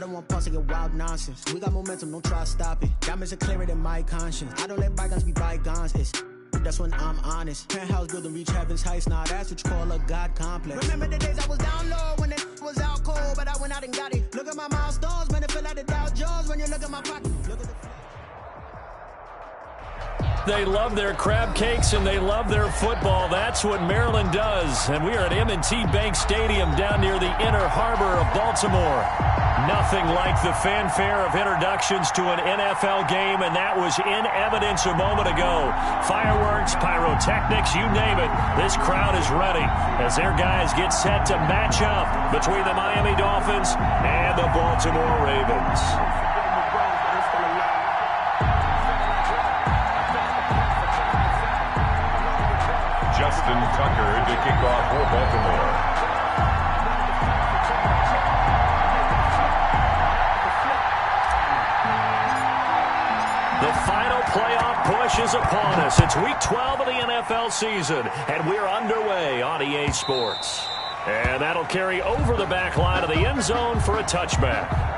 don't want pause to get wild nonsense. We got momentum, don't try to stop it. Diamonds are clearer than my conscience. I don't let bygones be bygones. That's when I'm honest. Penthouse building, reach heaven's heights. Nah, that's what you call a God complex. Remember the days I was down low when it was out cold, but I went out and got it. Look at my milestones, man, it feel like the Dow Jones when you look at my pocket. Look at the... They love their crab cakes and they love their football. That's what Maryland does. And we are at M&T Bank Stadium down near the Inner Harbor of Baltimore. Nothing like the fanfare of introductions to an NFL game, and that was in evidence a moment ago. Fireworks, pyrotechnics, you name it. This crowd is ready as their guys get set to match up between the Miami Dolphins and the Baltimore Ravens. Justin Tucker to kick off for Baltimore. The final playoff push is upon us. It's week 12 of the NFL season, and we're underway on EA Sports. And that'll carry over the back line of the end zone for a touchback.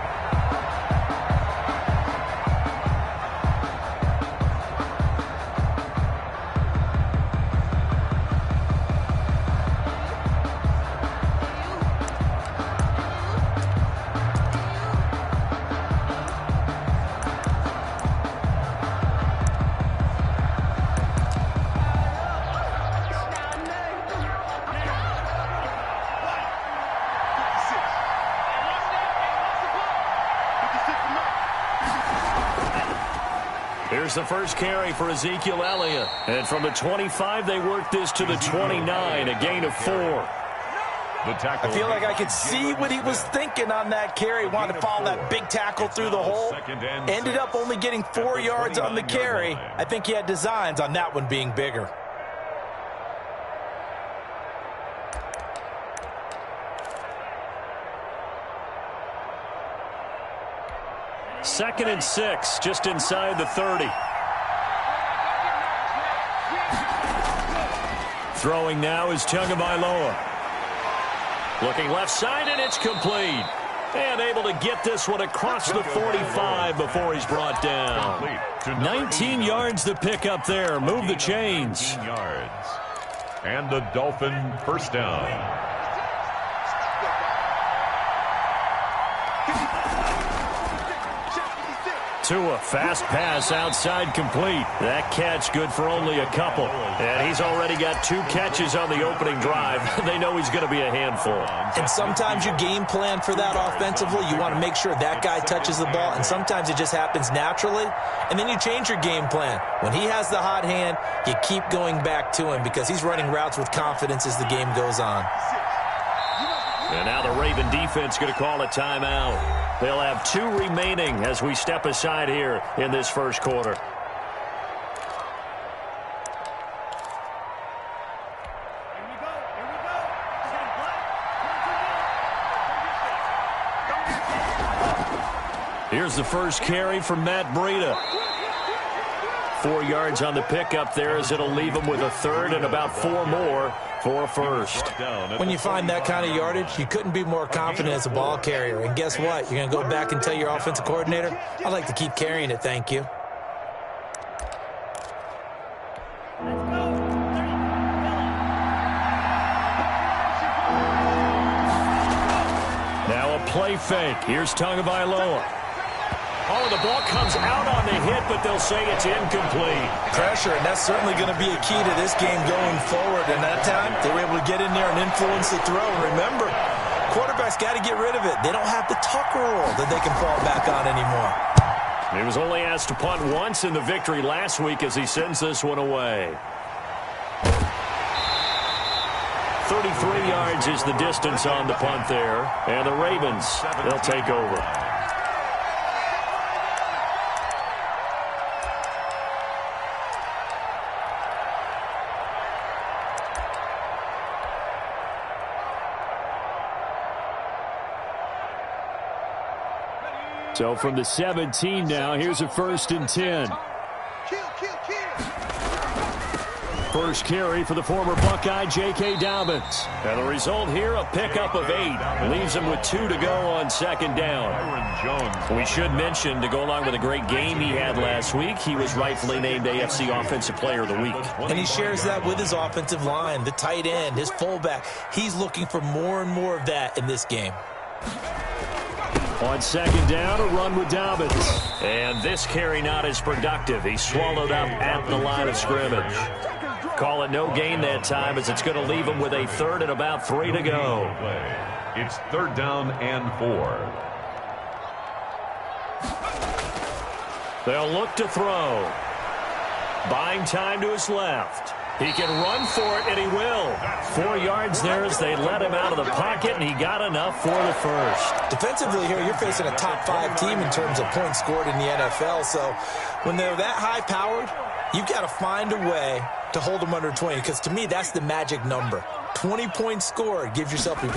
Here's the first carry for Ezekiel Elliott. And from the 25, they work this to the 29, a gain of 4. I feel like I could see what he was thinking on that carry. Wanted to follow that big tackle through the hole. Ended up only getting 4 yards on the carry. I think he had designs on that one being bigger. Second and 6, just inside the 30. Throwing now is Tagovailoa. Looking left side, and it's complete. And able to get this one across the 45 before he's brought down. 19 yards to pick up there. Move the chains. Yards. And the Dolphin first down. To a fast pass outside complete. That catch good for only a couple. And he's already got 2 catches on the opening drive. They know he's going to be a handful. And sometimes you game plan for that offensively. You want to make sure that guy touches the ball. And sometimes it just happens naturally. And then you change your game plan. When he has the hot hand, you keep going back to him because he's running routes with confidence as the game goes on. And now the Raven defense going to call a timeout. They'll have 2 remaining as we step aside here in this first quarter. Here's the first carry from Matt Breida. 4 yards on the pickup there as it'll leave him with a third and about 4 more for a first. When you find that kind of yardage, you couldn't be more confident as a ball carrier. And guess what? You're going to go back and tell your offensive coordinator, I'd like to keep carrying it, thank you. Now a play fake. Here's Tagovailoa. Oh, the ball comes out on the hit, but they'll say it's incomplete. Pressure, and that's certainly going to be a key to this game going forward. And that time, they were able to get in there and influence the throw. And remember, quarterbacks got to get rid of it. They don't have the Tucker roll that they can fall back on anymore. He was only asked to punt once in the victory last week as he sends this one away. 33 yards is the distance on the punt there. And the Ravens, they'll take over. So from the 17 now, here's a 1st and 10. first carry for the former Buckeye, J.K. Dobbins. And the result here, a pickup of 8. Leaves him with 2 to go on second down. We should mention, to go along with a great game he had last week, he was rightfully named AFC Offensive Player of the Week. And he shares that with his offensive line, the tight end, his fullback. He's looking for more and more of that in this game. On second down, a run with Dobbins. And this carry not as productive. He's swallowed up at the line of scrimmage. Call it no gain that time, as it's going to leave him with a third and about 3 to go. It's 3rd down and 4. They'll look to throw. Buying time to his left. He can run for it, and he will. 4 yards there as they let him out of the pocket, and he got enough for the first. Defensively here, you're facing a top 5 team in terms of points scored in the NFL. So when they're that high-powered, you've got to find a way to hold them under 20, because to me, that's the magic number. 20 points scored gives yourself you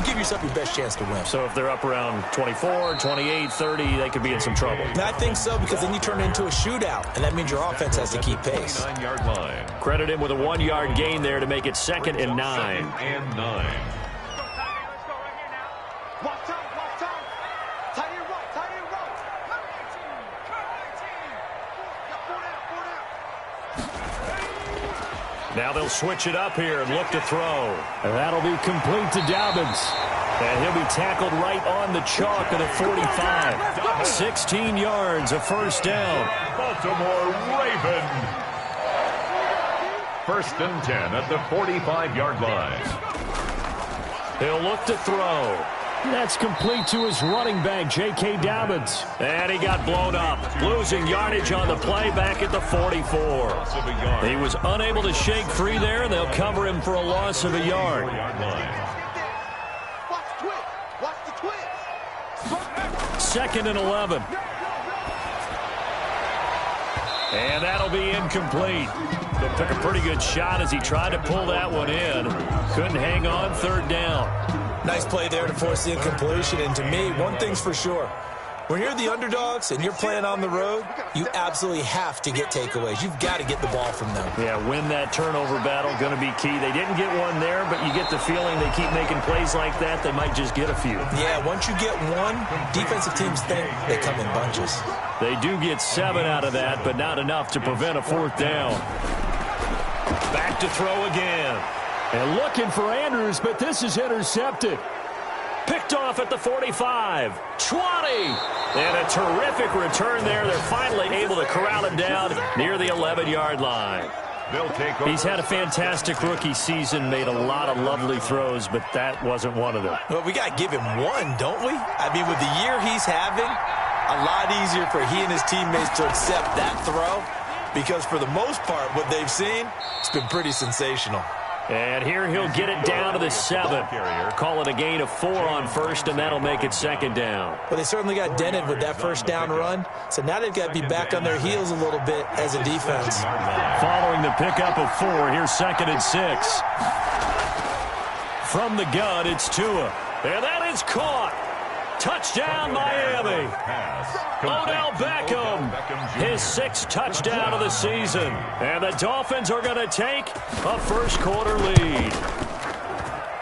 give yourself your best chance to win. So if they're up around 24, 28, 30, they could be in some trouble. I think so, because then you turn it into a shootout, and that means your offense has to keep pace. 9-yard line. Credit him with a 1-yard gain there to make it 2nd and 9. 2nd and 9. Now they'll switch it up here and look to throw. And that'll be complete to Dobbins. And he'll be tackled right on the chalk of the 45. 16 yards, a first down. Baltimore Raven. 1st and 10 at the 45-yard line. He'll look to throw. That's complete to his running back, J.K. Dobbins. And he got blown up, losing yardage on the play back at the 44. He was unable to shake free there, and they'll cover him for a loss of a yard. Second and 11. And that'll be incomplete. They took a pretty good shot as he tried to pull that one in. Couldn't hang on, 3rd down. Nice play there to force the incompletion. And to me, one thing's for sure. When you're the underdogs and you're playing on the road, you absolutely have to get takeaways. You've got to get the ball from them. Yeah, win that turnover battle, going to be key. They didn't get one there, but you get the feeling they keep making plays like that, they might just get a few. Yeah, once you get one, defensive teams think they come in bunches. They do get 7 out of that, but not enough to prevent a 4th down. Back to throw again. And looking for Andrews, but this is intercepted. Picked off at the 45. 20. And a terrific return there. They're finally able to corral him down near the 11-yard line. He's had a fantastic rookie season, made a lot of lovely throws, but that wasn't one of them. Well, we got to give him one, don't we? I mean, with the year he's having, a lot easier for he and his teammates to accept that throw, because for the most part, what they've seen, it's been pretty sensational. And here he'll get it down to the 7. Call it a gain of 4 on first, and that'll make it 2nd down. Well, they certainly got dented with that first down run, so now they've got to be back on their heels a little bit as a defense. Following the pickup of 4, here's 2nd and 6. From the gun, it's Tua. And that is caught. Touchdown, Miami. Odell Beckham, his 6th touchdown of the season. And the Dolphins are going to take a first-quarter lead.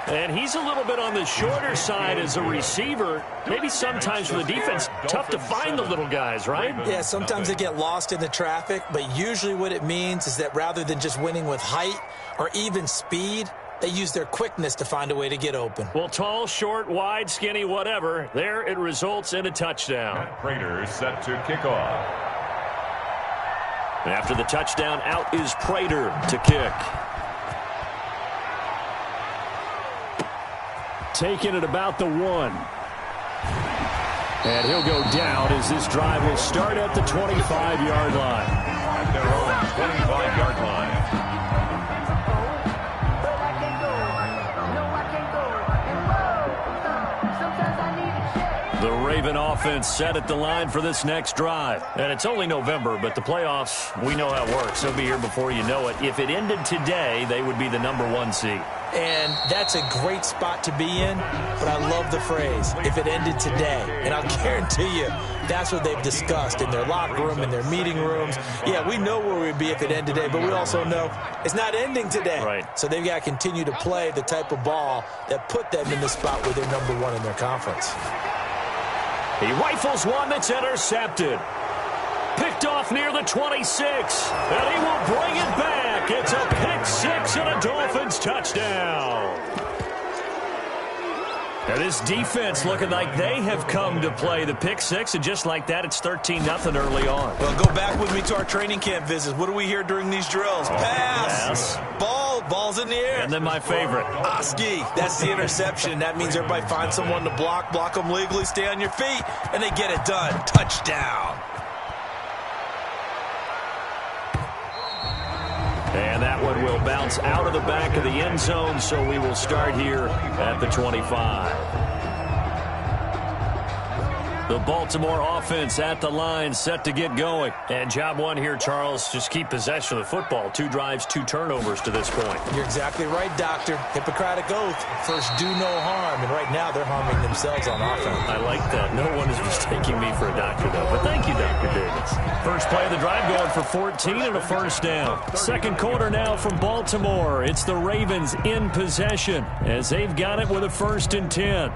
And he's a little bit on the shorter side as a receiver. Maybe sometimes for the defense, tough to find the little guys, right? Yeah, sometimes they get lost in the traffic, but usually what it means is that rather than just winning with height or even speed, they use their quickness to find a way to get open. Well, tall, short, wide, skinny, whatever, there it results in a touchdown. Prater set to kick off. After the touchdown, out is Prater to kick. Taking it about the 1. And he'll go down as this drive will start at the 25-yard line. At their own 25-yard line. The Raven offense set at the line for this next drive. And it's only November, but the playoffs, we know how it works. They'll be here before you know it. If it ended today, they would be the #1 seed. And that's a great spot to be in, but I love the phrase, if it ended today. And I'll guarantee you, that's what they've discussed in their locker room, in their meeting rooms. Yeah, we know where we'd be if it ended today, but we also know it's not ending today. Right. So they've got to continue to play the type of ball that put them in the spot where they're #1 in their conference. He rifles one that's intercepted. Picked off near the 26, and he will bring it back. It's a pick six and a Dolphins touchdown. Now this defense looking like they have come to play the pick six, and just like that, it's 13-0 early on. Well, go back with me to our training camp visits. What do we hear during these drills? Pass, ball's in the air. And then my favorite. Oski, that's the interception. That means everybody finds someone to block them legally, stay on your feet, and they get it done. Touchdown. And that one will bounce out of the back of the end zone, so we will start here at the 25. The Baltimore offense at the line, set to get going. And job one here, Charles, just keep possession of the football. 2 drives, 2 turnovers to this point. You're exactly right, Doctor. Hippocratic oath. First, do no harm. And right now, they're harming themselves on offense. I like that. No one is mistaking me for a doctor, though. But thank you, Dr. Davis. First play of the drive going for 14 and a first down. Second quarter now from Baltimore. It's the Ravens in possession as they've got it with a 1st and 10.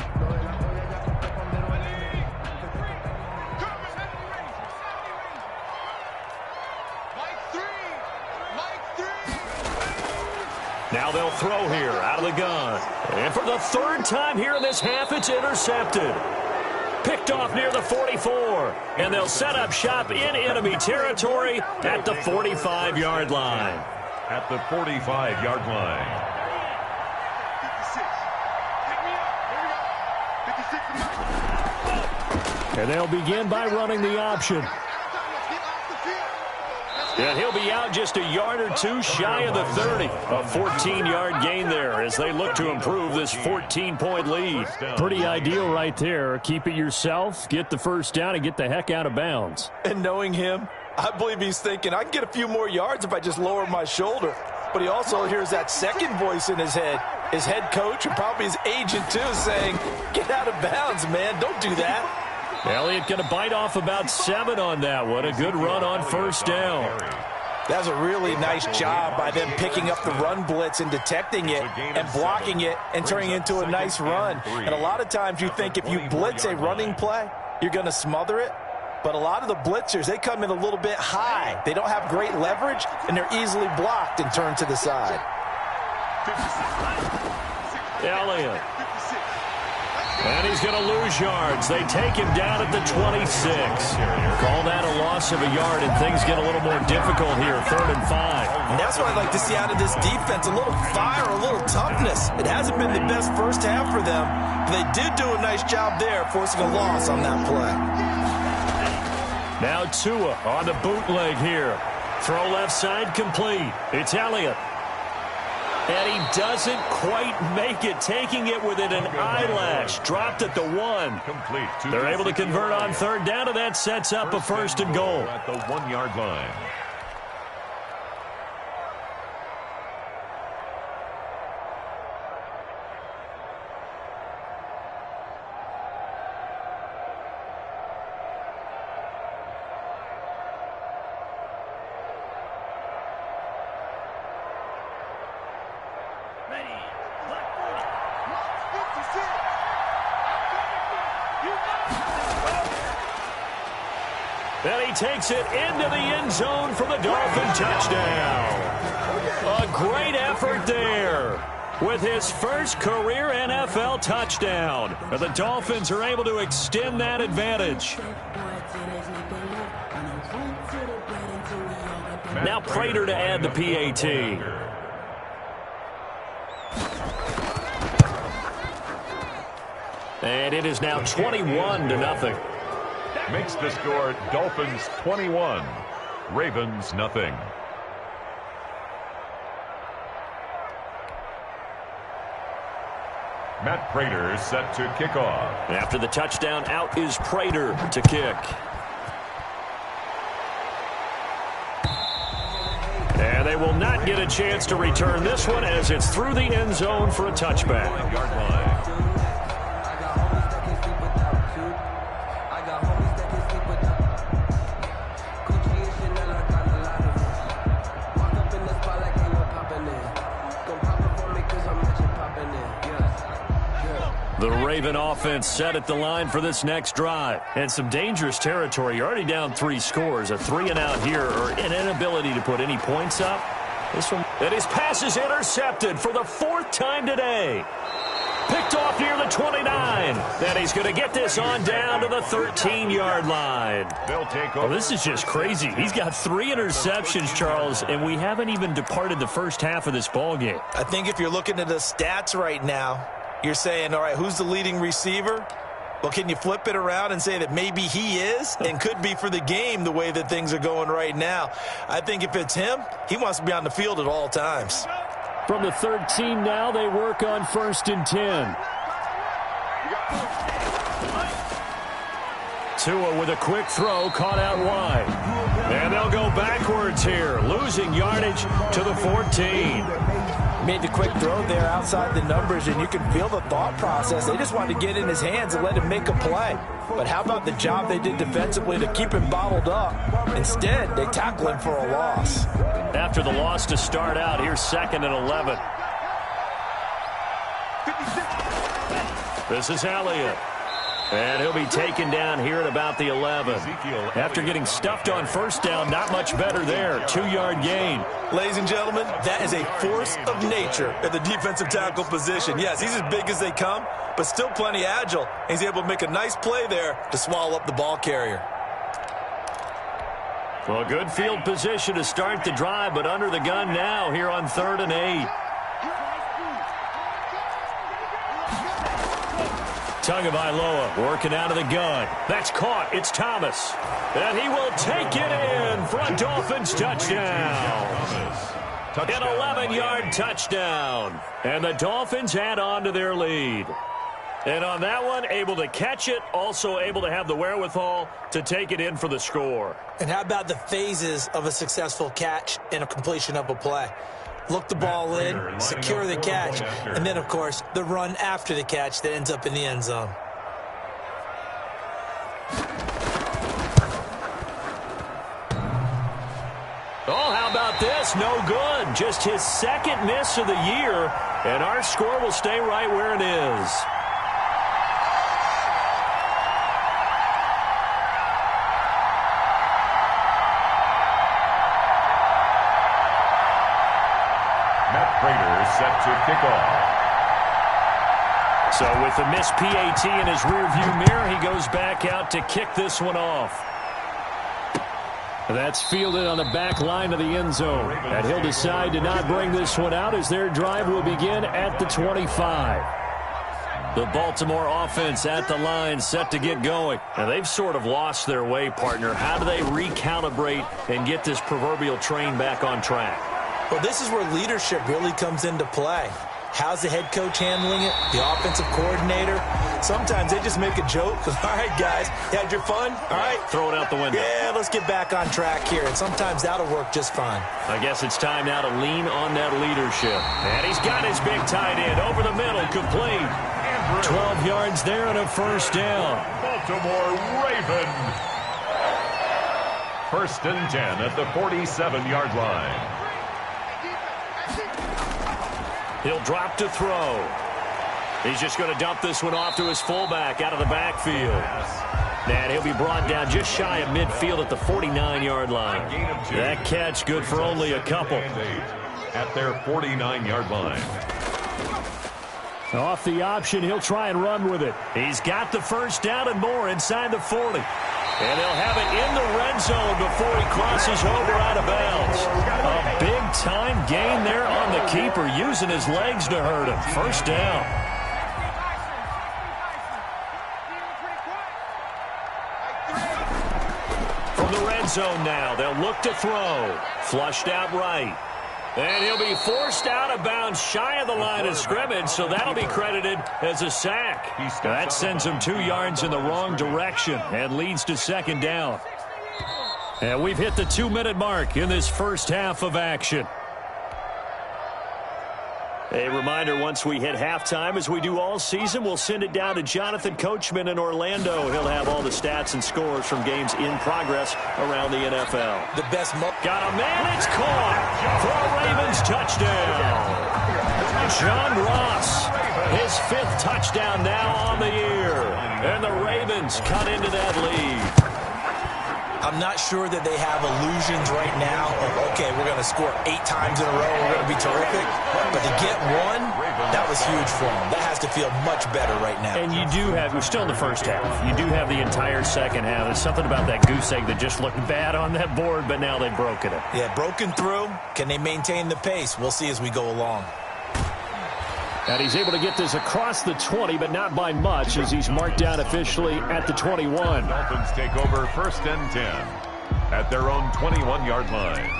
Now they'll throw here out of the gun. And for the 3rd time here in this half, it's intercepted. Picked off near the 44. And they'll set up shop in enemy territory at the 45-yard line. At the 45-yard line. And they'll begin by running the option. And he'll be out just a yard or 2 shy of the 30. A 14-yard gain there as they look to improve this 14-point lead. Pretty ideal right there. Keep it yourself, get the first down, and get the heck out of bounds. And knowing him, I believe he's thinking, I can get a few more yards if I just lower my shoulder. But he also hears that second voice in his head. His head coach, and probably his agent too, saying, get out of bounds, man. Don't do that. Elliott going to bite off about 7 on that one. A good run on first down. That was a really nice job by them picking up the run blitz and detecting it and blocking it and turning it into a nice run. And a lot of times you think if you blitz a running play, you're going to smother it. But a lot of the blitzers, they come in a little bit high. They don't have great leverage, and they're easily blocked and turned to the side. Elliott. And he's going to lose yards. They take him down at the 26. Call that a loss of a yard, and things get a little more difficult here, 3rd and 5. And that's what I'd like to see out of this defense, a little fire, a little toughness. It hasn't been the best first half for them, but they did do a nice job there, forcing a loss on that play. Now Tua on the bootleg here. Throw left side complete. It's Elliott. And he doesn't quite make it, taking it within an eyelash. Dropped at the 1. Complete. They're able to convert on 3rd down, and that sets up a 1st and goal. At the 1-yard line. And he takes it into the end zone for the Dolphin touchdown. A great effort there with his first career NFL touchdown. And the Dolphins are able to extend that advantage. Now Prater to add the PAT. And it is now 21-0. Makes the score Dolphins 21, Ravens nothing. Matt Prater set to kick off. After the touchdown, out is Prater to kick. And they they will not get a chance to return this one as it's through the end zone for a touchback. The Raven offense set at the line for this next drive. And some dangerous territory. You're already down 3 scores. A 3-and-out here, or an inability to put any points up. This one, and his pass is intercepted for the 4th time today. Picked off near the 29. Then he's going to get this on down to the 13-yard line. They'll take over. Oh, this is just crazy. He's got 3 interceptions, Charles, and we haven't even departed the first half of this ball game. I think if you're looking at the stats right now, you're saying, all right, who's the leading receiver? Well, can you flip it around and say that maybe he is and could be for the game the way that things are going right now? I think if it's him, he wants to be on the field at all times. From the 13 now, they work on 1st and 10. Tua with a quick throw, caught out wide. And they'll go backwards here, losing yardage to the 14. Made the quick throw there outside the numbers, and you can feel the thought process. They just wanted to get in his hands and let him make a play. But how about the job they did defensively to keep him bottled up? Instead, they tackle him for a loss. After the loss to start out, here's 2nd and 11. This is Elliott. And he'll be taken down here at about the 11. After getting stuffed on 1st down, not much better there. 2-yard gain. Ladies and gentlemen, that is a force of nature at the defensive tackle position. Yes, he's as big as they come, but still plenty agile. He's able to make a nice play there to swallow up the ball carrier. Well, good field position to start the drive, but under the gun now here on 3rd and 8. Tagovailoa working out of the gun. That's caught. It's Thomas. And he will take it in for a Dolphins touchdown. An 11-yard touchdown. And the Dolphins add on to their lead. And on that one, able to catch it, also able to have the wherewithal to take it in for the score. And how about the phases of a successful catch and a completion of a play? Look the ball in, secure the catch, and then, of course, the run after the catch that ends up in the end zone. Oh, how about this? No good. Just his 2nd miss of the year, and our score will stay right where it is. Set to kick off. So with the missed PAT in his rearview mirror, he goes back out to kick this one off. That's fielded on the back line of the end zone. And he'll decide to not bring this one out as their drive will begin at the 25. The Baltimore offense at the line set to get going. Now they've sort of lost their way, partner. How do they recalibrate and get this proverbial train back on track? Well, this is where leadership really comes into play. How's the head coach handling it? The offensive coordinator? Sometimes they just make a joke. All right, guys, you had your fun? All right. Throw it out the window. Yeah, let's get back on track here. And sometimes that'll work just fine. I guess it's time now to lean on that leadership. And he's got his big tight end over the middle, complete. 12 yards there and a 1st down. Baltimore Raven. 1st and 10 at the 47-yard line. He'll drop to throw. He's just going to dump this one off to his fullback out of the backfield. And he'll be brought down just shy of midfield at the 49-yard line. That catch good for only a couple. At their 49-yard line. Off the option, he'll try and run with it. He's got the 1st down and more inside the 40. And they'll have it in the red zone before he crosses over out of bounds. A big-time gain there on the keeper, using his legs to hurt him. 1st down. From the red zone now, they'll look to throw. Flushed out right. And he'll be forced out of bounds shy of the line of scrimmage, so that'll be credited as a sack. That sends him 2 yards in the wrong direction and leads to 2nd down. And we've hit the 2-minute mark in this first half of action. A reminder, once we hit halftime, as we do all season, we'll send it down to Jonathan Coachman in Orlando. He'll have all the stats and scores from games in progress around the NFL. The best got a man, it's caught for a Ravens touchdown. John Ross, his 5th touchdown now on the year. And the Ravens cut into that lead. I'm not sure that they have illusions right now of, okay, we're going to score 8 times in a row, we're going to be terrific. But to get one, that was huge for them. That has to feel much better right now. And you do have, we're still in the first half. You do have the entire second half. There's something about that goose egg that just looked bad on that board, but now they've broken it. Yeah, broken through. Can they maintain the pace? We'll see as we go along. And he's able to get this across the 20, but not by much, as he's marked down officially at the 21. Dolphins take over 1st and 10 at their own 21-yard line.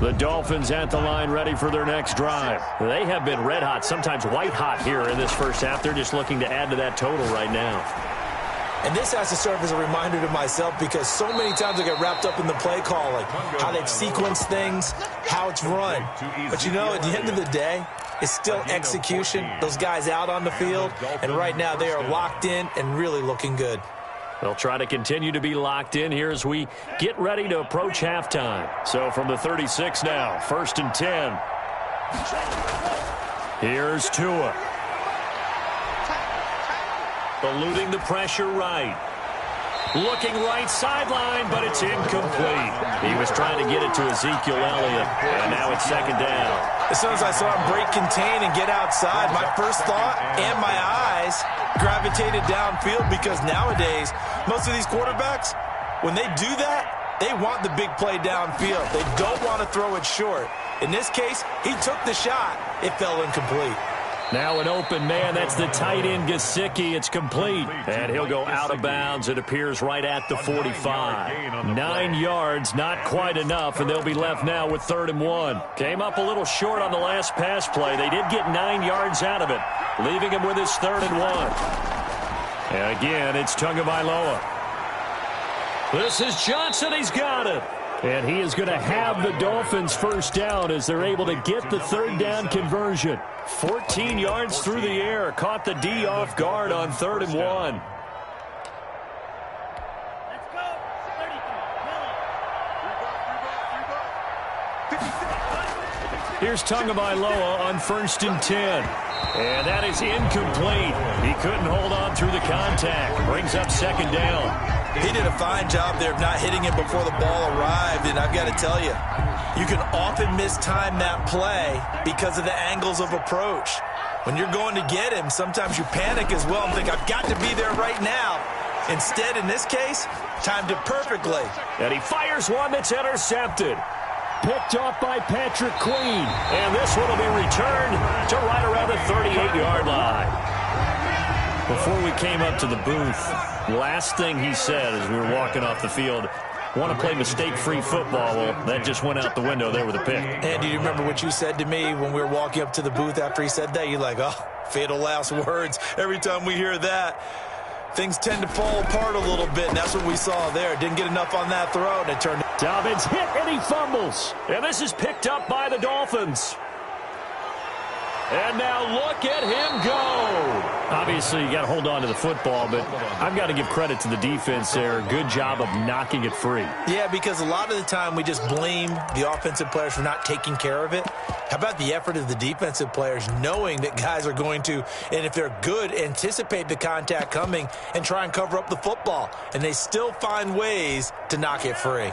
The Dolphins at the line, ready for their next drive. They have been red hot, sometimes white hot here in this first half. They're just looking to add to that total right now. And this has to serve as a reminder to myself, because so many times I get wrapped up in the play calling, how they've sequenced things, how it's run. But, you know, at the end of the day, it's still execution. Those guys out on the field, and right now they are locked in and really looking good. They'll try to continue to be locked in here as we get ready to approach halftime. So from the 36 now, 1st and 10. Here's Tua. Eluding the pressure right. Looking right sideline, but it's incomplete. He was trying to get it to Ezekiel Elliott, and now it's 2nd down. As soon as I saw him break contain and get outside, my first thought and my eyes gravitated downfield, because nowadays, most of these quarterbacks, when they do that, they want the big play downfield. They don't want to throw it short. In this case, he took the shot. It fell incomplete. Now an open man, that's the tight end Gesicki. It's complete, and he'll go out of bounds. It appears right at the 45. 9 yards, not quite enough, and they'll be left now with 3rd and 1. Came up a little short on the last pass play. They did get 9 yards out of it, leaving him with his 3rd and 1. And again, it's Tagovailoa. This is Johnson. He's got it. And he is going to have the Dolphins first down as they're able to get the 3rd down conversion. 14 yards through the air. Caught the D off guard on 3rd and 1. Here's Tagovailoa on 1st and 10. And that is incomplete. He couldn't hold on through the contact. Brings up 2nd down. He did a fine job there of not hitting him before the ball arrived, and I've got to tell you, you can often mistime that play because of the angles of approach. When you're going to get him, sometimes you panic as well and think, I've got to be there right now. Instead, in this case, timed it perfectly. And he fires one that's intercepted. Picked off by Patrick Queen. And this one will be returned to right around the 38-yard line. Before we came up to the booth, last thing he said as we were walking off the field, want to play mistake-free football. Well, that just went out the window there with a pick. And do you remember what you said to me when we were walking up to the booth after he said that? You're like, oh, fatal last words. Every time we hear that, things tend to fall apart a little bit, and that's what we saw there. Didn't get enough on that throw, and it turned. Dobbins hit, and he fumbles. And this is picked up by the Dolphins. And now look at him go. Obviously, you got to hold on to the football, but I've got to give credit to the defense there. Good job of knocking it free. Yeah, because a lot of the time we just blame the offensive players for not taking care of it. How about the effort of the defensive players knowing that guys are going to, and if they're good, anticipate the contact coming and try and cover up the football. And they still find ways to knock it free.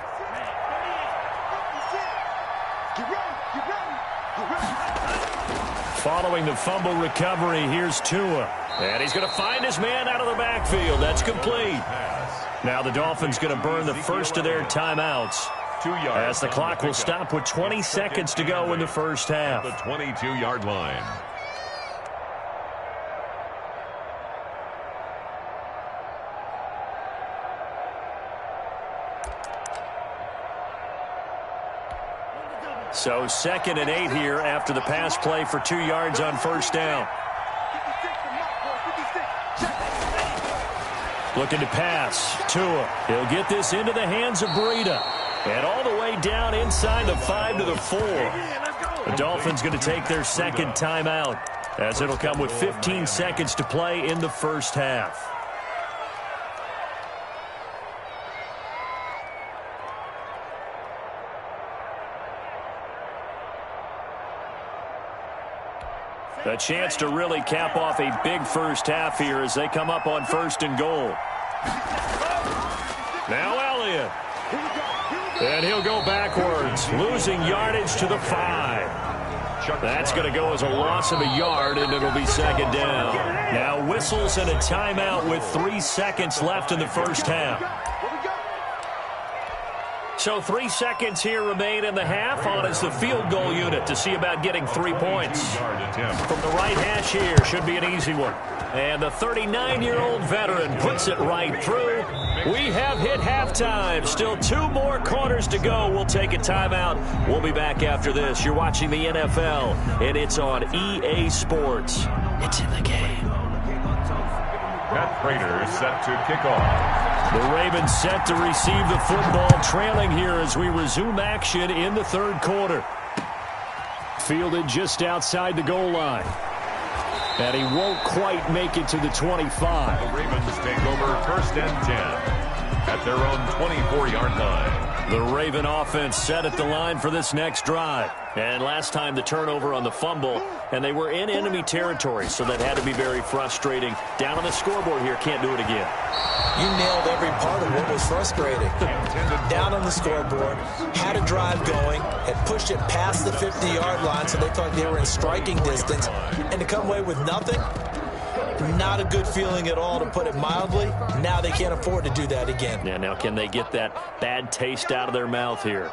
Following the fumble recovery, here's Tua. And he's going to find his man out of the backfield. That's complete. Now the Dolphins going to burn the first of their timeouts, as the clock will stop with 20 seconds to go in the first half. The 22-yard line. So 2nd and 8 here after the pass play for 2 yards on first down. Looking to pass. Tua. He'll get this into the hands of Breida. And all the way down inside the 5 to the 4. The Dolphins going to take their second timeout, as it'll come with 15 seconds to play in the first half. A chance to really cap off a big first half here as they come up on 1st and goal. Now Elliott. And he'll go backwards, losing yardage to the 5. That's going to go as a loss of a yard, and it'll be second down. Now whistles and a timeout with 3 seconds left in the first half. So 3 seconds here remain in the half on as the field goal unit to see about getting 3 points. From the right hash here, should be an easy one. And the 39-year-old veteran puts it right through. We have hit halftime. Still 2 more quarters to go. We'll take a timeout. We'll be back after this. You're watching the NFL, and it's on EA Sports. It's in the game. Pat Prater set to kick off. The Ravens set to receive the football, trailing here as we resume action in the third quarter. Fielded just outside the goal line. And he won't quite make it to the 25. The Ravens take over 1st and 10 at their own 24-yard line. The Raven offense set at the line for this next drive. And last time the turnover on the fumble, and they were in enemy territory, so that had to be very frustrating. Down on the scoreboard here, can't do it again. You nailed every part of what was frustrating. Down on the scoreboard, had a drive going, had pushed it past the 50-yard line, so they thought they were in striking distance, and to come away with nothing, not a good feeling at all, to put it mildly. Now they can't afford to do that again. Yeah, now can they get that bad taste out of their mouth here?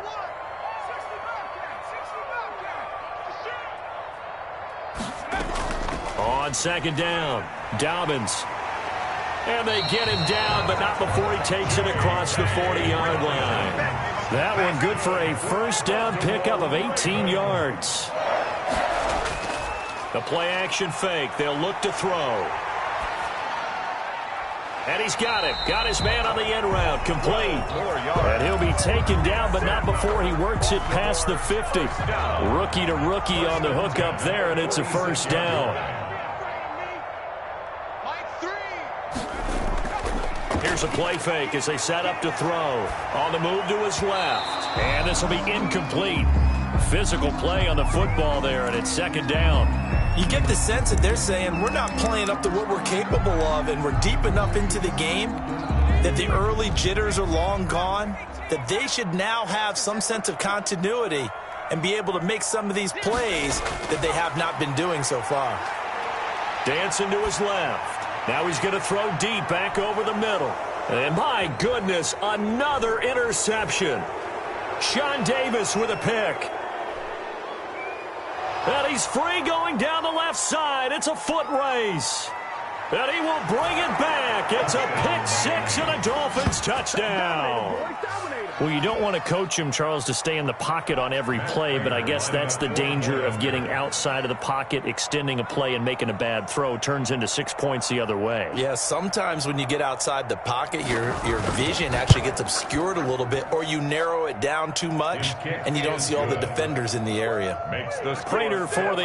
On second down, Dobbins. And they get him down, but not before he takes it across the 40-yard line. That one good for a first down pickup of 18 yards. The play-action fake. They'll look to throw. And he's got it. Got his man on the end route. Complete. And he'll be taken down, but not before he works it past the 50. Rookie to rookie on the hook up there, and it's a first down. Here's a play fake as they set up to throw. On the move to his left. And this will be incomplete. Physical play on the football there, and it's second down. You get the sense that they're saying we're not playing up to what we're capable of, and we're deep enough into the game that the early jitters are long gone, that they should now have some sense of continuity and be able to make some of these plays that they have not been doing so far. Dancing to his left. Now he's going to throw deep back over the middle. And my goodness, another interception. Sean Davis with a pick. And he's free going down the left side. It's a foot race. And he will bring it back. It's a pick six and a Dolphins touchdown. Well, you don't want to coach him, Charles, to stay in the pocket on every play, but I guess that's the danger of getting outside of the pocket, extending a play, and making a bad throw. Turns into 6 points the other way. Yeah, sometimes when you get outside the pocket, your vision actually gets obscured a little bit, or you narrow it down too much, and you don't see all the defenders in the area. Prater for the